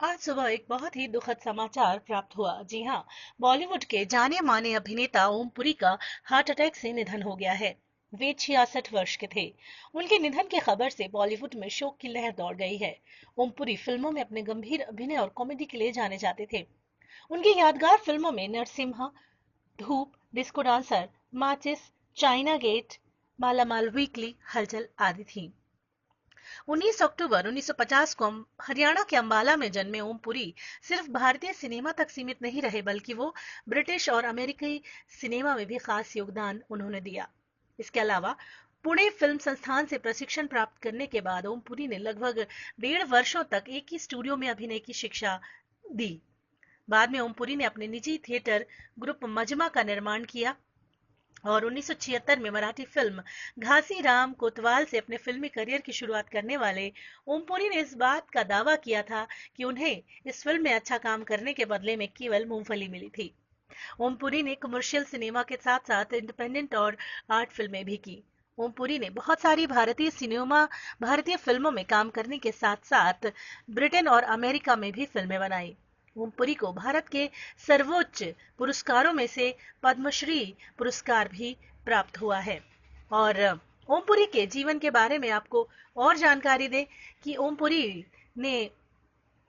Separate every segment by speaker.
Speaker 1: आज सुबह एक बहुत ही दुखद समाचार प्राप्त हुआ। जी हाँ, बॉलीवुड के जाने माने अभिनेता ओम पुरी का हार्ट अटैक से निधन हो गया है। वे 66 वर्ष के थे। उनके निधन की खबर से बॉलीवुड में शोक की लहर दौड़ गई है। ओम पुरी फिल्मों में अपने गंभीर अभिनय और कॉमेडी के लिए जाने जाते थे। उनकी यादगार फिल्मों में नरसिम्हा, धूप, डिस्को डांसर, माचिस, चाइना गेट, मालामाल वीकली, हलचल आदि थी। 19 अक्टूबर 1950 को हरियाणा के अंबाला में जन्मे ओम पुरी सिर्फ भारतीय सिनेमा तक सीमित नहीं रहे, बल्कि वो ब्रिटिश और अमेरिकी सिनेमा में भी खास योगदान उन्होंने दिया। इसके अलावा पुणे फिल्म संस्थान से प्रशिक्षण प्राप्त करने के बाद ओम पुरी ने लगभग 1.5 वर्षों तक एक ही स्टूडियो में अभिनय की शिक्षा दी। बाद में ओम पुरी ने अपने निजी थिएटर ग्रुप मजमा का निर्माण किया और 1976 में मराठी फिल्म घासीराम कोतवाल से अपने फिल्मी करियर की शुरुआत करने वाले ओमपुरी ने इस बात का दावा किया था कि उन्हें इस फिल्म में अच्छा काम करने के बदले में केवल मूंगफली मिली थी। ओमपुरी ने कमर्शियल सिनेमा के साथ साथ इंडिपेंडेंट और आर्ट फिल्में भी की। ओमपुरी ने बहुत सारी भारतीय फिल्मों में काम करने के साथ साथ ब्रिटेन और अमेरिका में भी फिल्में बनाई। ओमपुरी को भारत के सर्वोच्च पुरस्कारों में से पद्मश्री पुरस्कार भी प्राप्त हुआ है। और ओमपुरी के जीवन के बारे में आपको और जानकारी दें कि ओमपुरी ने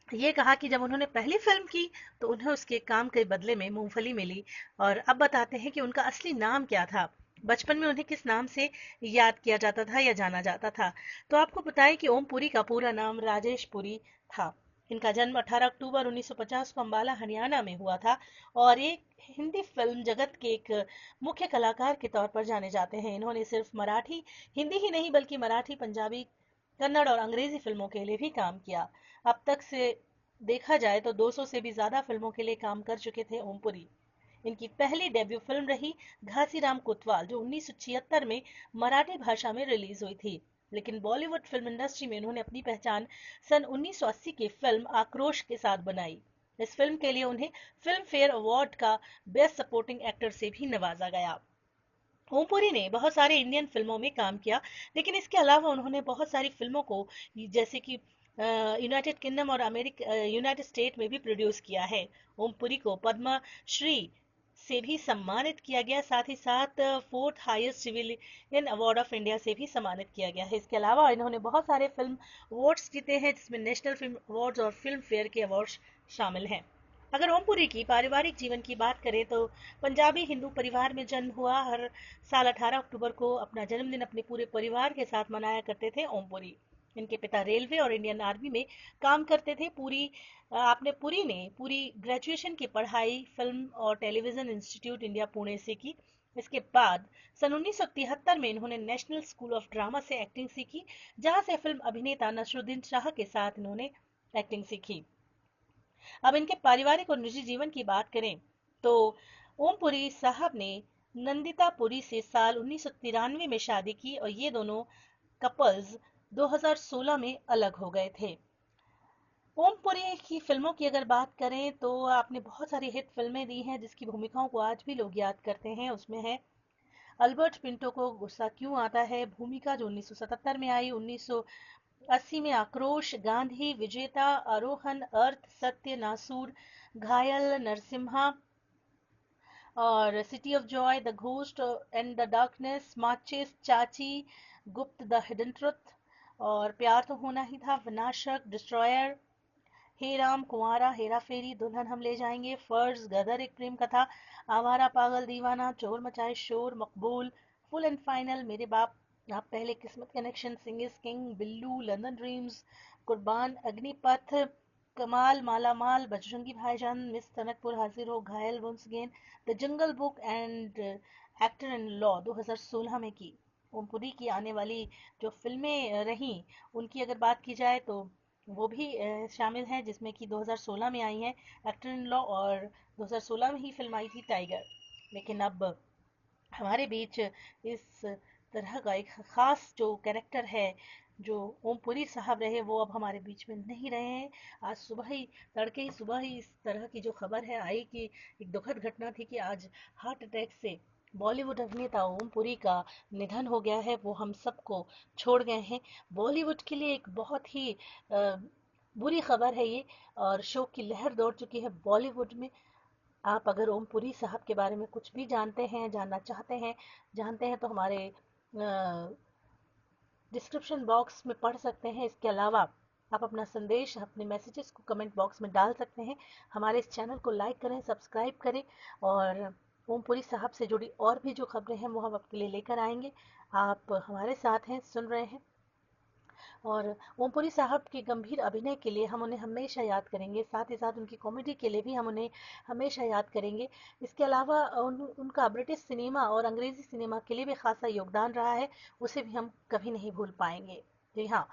Speaker 1: ये कहा कि जब उन्होंने पहली फिल्म की तो उन्हें उसके काम के बदले में मूंगफली मिली। और अब बताते हैं कि उनका असली नाम क्या था। बचपन में उन्हें किस नाम से याद किया जाता था या जाना जाता था। तो आपको बताएं कि ओम पुरी का पूरा नाम राजेश पुरी था। इनका जन्म 18 अक्टूबर 1950 को अंबाला हरियाणा में हुआ था और एक हिंदी फिल्म जगत के एक मुख्य कलाकार के तौर पर जाने जाते हैं। इन्होंने सिर्फ मराठी हिंदी ही नहीं बल्कि मराठी, पंजाबी, कन्नड़ और अंग्रेजी फिल्मों के लिए भी काम किया। अब तक से देखा जाए तो 200 से भी ज्यादा फिल्मों के लिए काम कर चुके थे ओमपुरी। इनकी पहली डेब्यू फिल्म रही घासीराम कोतवाल, जो 1976 में मराठी भाषा में रिलीज हुई थी। लेकिन बॉलीवुड फिल्म इंडस्ट्री में उन्होंने अपनी पहचान सन 1980 की फिल्म आक्रोश के साथ बनाई। इस फिल्म के लिए उन्हें फिल्म फेयर अवार्ड का बेस्ट सपोर्टिंग एक्टर से भी नवाजा गया। ओमपुरी ने बहुत सारे इंडियन फिल्मों में काम किया, लेकिन इसके अलावा उन्होंने बहुत सारी फिल्मों को जैसे कि यूनाइटेड किंगडम और अमेरिका यूनाइटेड स्टेट में भी प्रोड्यूस किया है। ओमपुरी को पद्म श्री से भी सम्मानित किया गया, साथ ही साथ fourth highest civilian award of India से भी सम्मानित किया गया है। इसके अलावा इन्होंने बहुत सारे फिल्म अवार्ड्स जीते हैं, जिसमें नेशनल फिल्म अवार्ड्स और फिल्म फेयर के अवार्ड्स शामिल हैं। अगर ओमपुरी की पारिवारिक जीवन की बात करें तो पंजाबी हिंदू परिवार में जन्म हुआ। हर साल 18 अक्टूबर को अपना जन्मदिन अपने पूरे परिवार के साथ मनाया करते थे ओमपुरी। इनके पिता रेलवे और इंडियन आर्मी में काम करते थे। पुरी ने पूरी ग्रेजुएशन की पढ़ाई फिल्म और टेलीविजन इंस्टीट्यूट इंडिया पुणे से की। इसके बाद सन 1973 में इन्होंने नेशनल स्कूल ऑफ ड्रामा से एक्टिंग सीखी, जहां से फिल्म अभिनेता नसरुद्दीन शाह के साथ इन्होंने एक्टिंग सीखी। अब इनके पारिवारिक और निजी जीवन की बात करें तो ओम पुरी साहब ने नंदिता पुरी से साल 1993 में शादी की और ये दोनों कपल्स 2016 में अलग हो गए थे। ओम पुरी की फिल्मों की अगर बात करें तो आपने बहुत सारी हिट फिल्में दी हैं जिसकी भूमिकाओं को आज भी लोग याद करते हैं। उसमें है अल्बर्ट पिंटो को गुस्सा क्यों आता है, भूमिका जो 1977 में आई, 1980 में आक्रोश, गांधी, विजेता, आरोहण, अर्थ, सत्य, नासूर, घायल, नरसिम्हा और city of Joy, the ghost and the darkness, माचिस, चाची, गुप्त, द हिडन ट्रुथ और प्यार तो होना ही था, विनाशक, डिस्ट्रॉयर, हे राम, कुंवारा, हेरा फेरी, दुल्हन हम ले जाएंगे, फर्ज, गदर एक प्रेम कथा, आवारा पागल दीवाना, चोर मचाए शोर, मकबूल, फुल एंड फाइनल, मेरे बाप, आप पहले, किस्मत connection, Singh is king, Billu, London dreams, कुर्बान, अग्निपथ, कमाल, माला माल, बजरंगी भाईजान, miss तनकपुर Hazir Ho, Ghayal, once again, the jungle book and actor in law 2016 में की। ओमपुरी की आने वाली जो फिल्में रहीं उनकी अगर बात की जाए तो वो भी शामिल हैं, जिसमें कि 2016 में आई हैं एक्टर इन लॉ और 2016 में ही फिल्म आई थी टाइगर। लेकिन अब हमारे बीच इस तरह का एक खास जो कैरेक्टर है जो ओमपुरी साहब रहे वो अब हमारे बीच में नहीं रहे हैं। आज सुबह ही तड़के ही सुबह ही इस तरह की जो खबर है आई कि एक दुखद घटना थी कि आज हार्ट अटैक से बॉलीवुड अभिनेता ओमपुरी का निधन हो गया है। वो हम सबको छोड़ गए हैं। बॉलीवुड के लिए एक बहुत ही बुरी खबर है ये। और शोक की लहर दौड़ चुकी है बॉलीवुड में। आप अगर ओम पुरी साहब के बारे में कुछ भी जानते हैं, जानना जानते हैं तो हमारे डिस्क्रिप्शन बॉक्स में पढ़ सकते हैं। इसके अलावा आप अपना संदेश, अपने मैसेजेस को कमेंट बॉक्स में डाल सकते हैं। हमारे इस चैनल को लाइक करें, सब्सक्राइब करें, और ओम पुरी साहब से जुड़ी और भी जो खबरें हैं वो हम आपके लिए लेकर आएंगे। आप हमारे साथ हैं, सुन रहे हैं। और ओमपुरी साहब के गंभीर अभिनय के लिए हम उन्हें हमेशा याद करेंगे, साथ ही साथ उनकी कॉमेडी के लिए भी हम उन्हें हमेशा याद करेंगे। इसके अलावा उनका ब्रिटिश सिनेमा और अंग्रेजी सिनेमा के लिए भी खासा योगदान रहा है, उसे भी हम कभी नहीं भूल पाएंगे। जी हाँ,